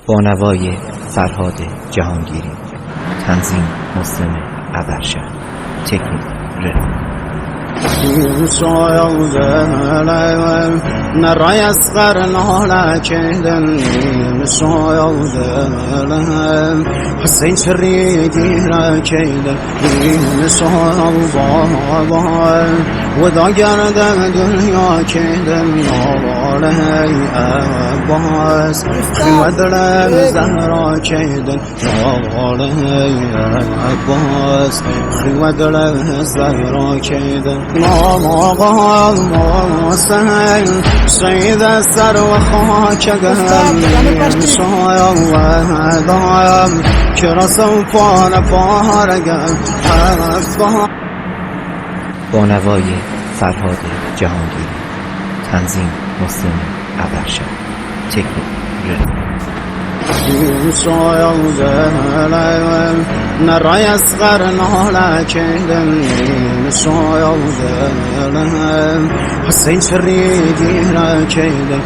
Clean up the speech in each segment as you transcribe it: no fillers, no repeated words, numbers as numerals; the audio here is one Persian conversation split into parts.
با نوای فرهاد جهانگیری. تنظیم مسلم ابرشهر. تکنیک رضا. نرى يصغر نهلا كيدن حسين شريدي را كيدن وذا قرد دنيا كيدن نوالي أباس ودر زهرا كيدن نوالي أباس ودر زهرا كيدن نوالي سهل سيد السر وخاك قهل شايا وهدايا كرسو فانا فارقا با نوای فرهاد جهانگیری. تنظیم مسلم ابرشهر. تکنیک رضا. نرى يصغر نهلا كيدن حسين شريدي را كيدن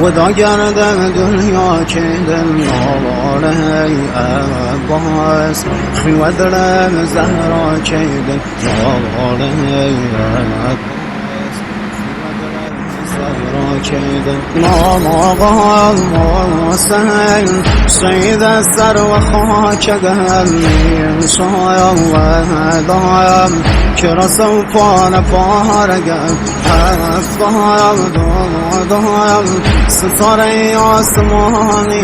وذا قرد دنيا كيدن نوالي أباس ودر زهرا كيدن نوالي أباس سهل سيد السر وخاك قهل شايا وهدايا كرسو فانا فارقا دايا ستاري آسماني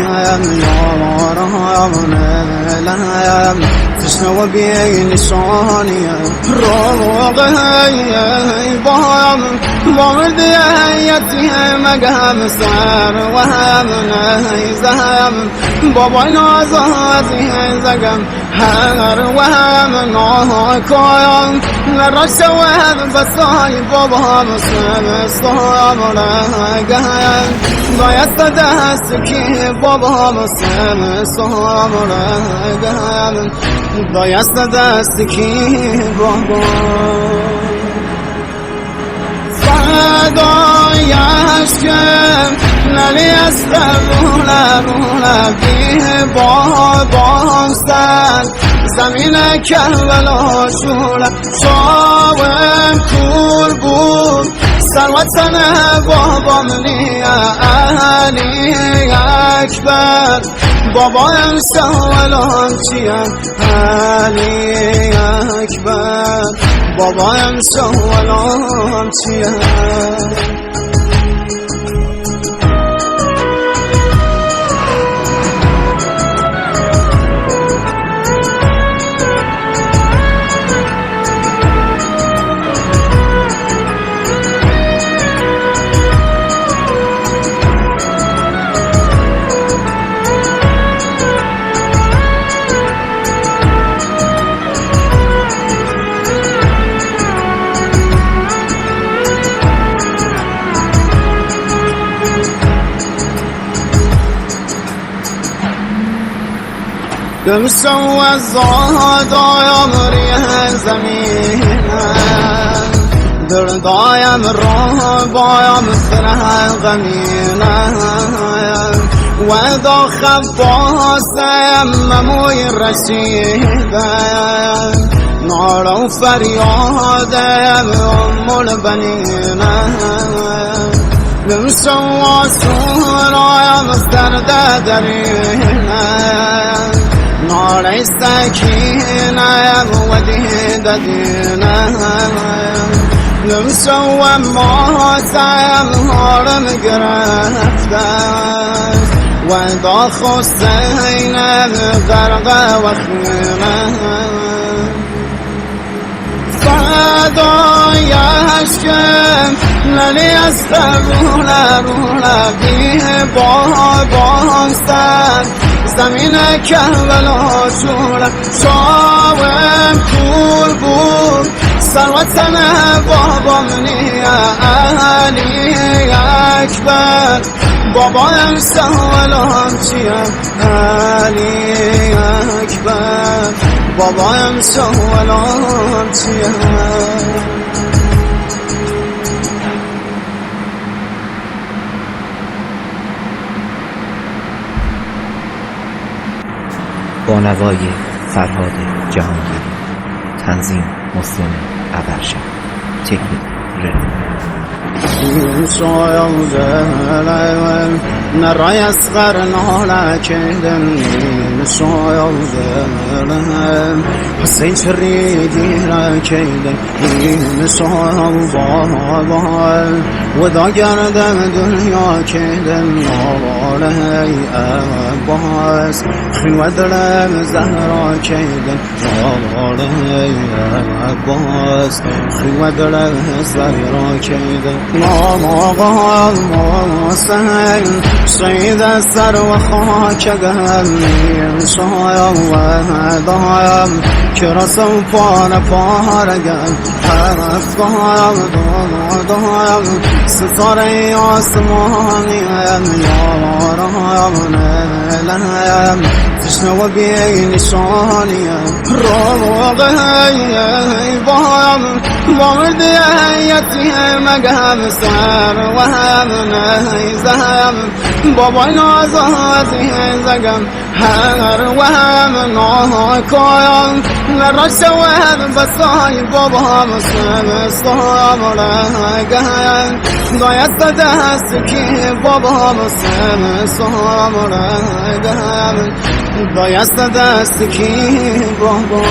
يا تشنو بي نشاني روغي بايم باردي هيتي مقام سار وهم نهيزهم بابا نازاتي زقم هر وهم ناكايم نرش وهم بساي بابا مسلم صام لقايم بايست دستكي بابا مسلم صام لقايم بايست دستكي بابا فدای عشقم نلی رولا بیه بابام سر زمین کربلا شولا شاوم کور بود سروتن بابام لیا علی اکبر بابایم شاولان چیم علی اکبر بابایم شاولان چیم دمشو الزهد يمري زمينا دردايم رهبايم سرها غمينا وذا خفاسم مموي الرشيدة نار فريادم البنين دمشو سورايم سرد درينا نار سكينة وديد دينا نمسو ما سام هارم گرفتن ودا خسینم غرق وخیمه فدای عشقم نلی رولا بیه بابام سر زمین کربلا شولا شاوم کور بود سروتن بابام لیا علی اکبر بابایم شاولان چیم علی اکبر بابایم شاولان چیم با نوای فرهاد جهانگیری. تنظیم مسلم ابرشم. تکنیک نرى يصغر لكن حسين شريدي لكن وذا قرد دنيا كيد لهي أباس خلوة دلم زهرا كيد لهي أباس خلوة دلم زهرا كيد ما سهل صيد السر وخاك قلبي شايا وهدايم كرسم فانا فارقم حرف ضايم ستاري آسماني يا رايم نلهم تشنو بي نشاني روغي بايم باردي هيتي مقهم سر وهم نهيزهم بابا نازاتي زقم هر وهم ناكايم لرش وهم بساي بابا مسلم صام لهقايم ضايست دستكي بابا مسلم صام لهقايم ضايست دستكي بابا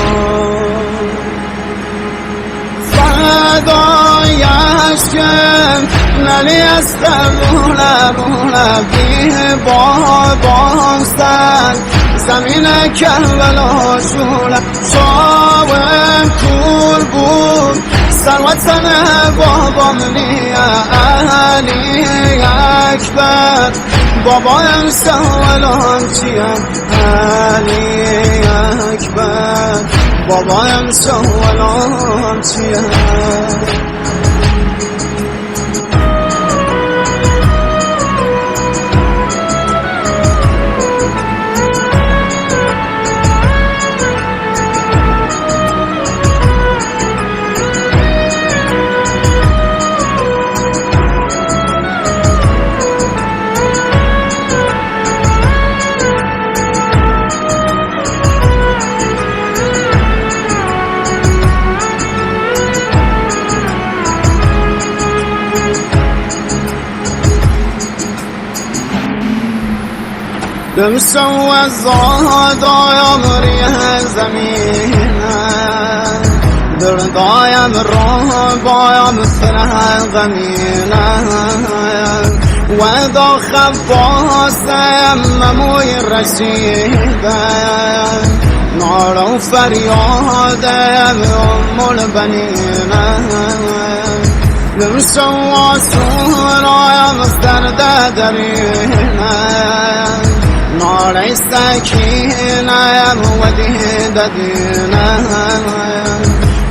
فدای عشقم نلی استم رولا بیه باستن زمین کربلا شولا شاوم کور بود سروتن بابام نیا علی اکبر بابایم سوالم چیم علی اکبر بابایم سوالم چیم دم سوى الزهد يمري زمينا درضايا بالرهبايا مثلها غمينا وإذا خفاها سيمموا الرشيدة نار وفرياد أم البنين دم سوى سورا يا مسترد درينا نار سكينة وديد دينا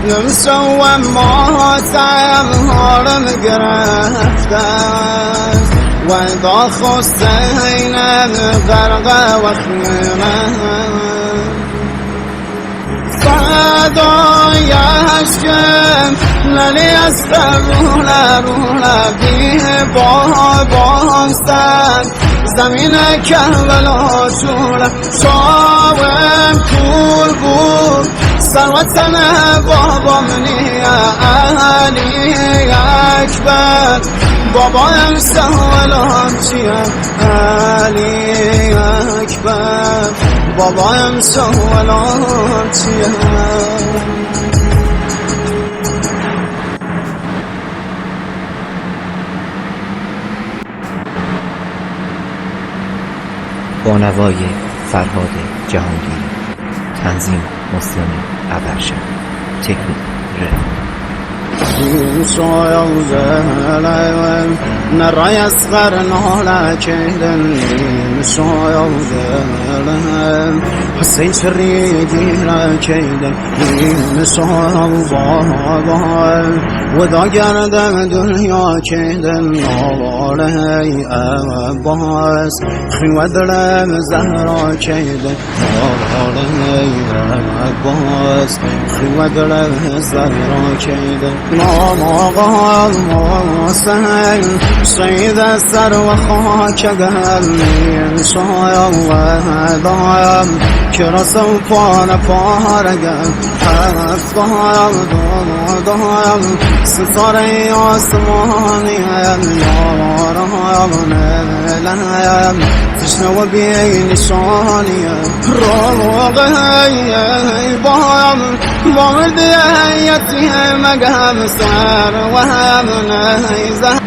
نمسوى موت هارم قرفتا وإذا خصينا بغرق وخينا فدای عشقم نلی استم رولا بیه باستن زمین کربلا شولا شاوم کور بود سروتن بابام نیا علی اکبر بابایم سوالم چیم علی اکبر بابایم سوالم چیم با نوای فرهاد جهانگیری. تنظیم مسلم ابرشم. تکنیک نرى يصغر لكن حسين شريدي لكن وذا قرد دنيا كيد لهي أباس خلوة دلم زهرا كيد لهي أباس خلوة دلم زهرا كيد آقا المحسن سید سر و خاک قلبی شاید دایم که رسم پان پارگم حرف دایم ستاره آسمانی یارم نلیم تشنه و بی نشانی روغی بایم باردی یتیم مگم سر و هم نیزه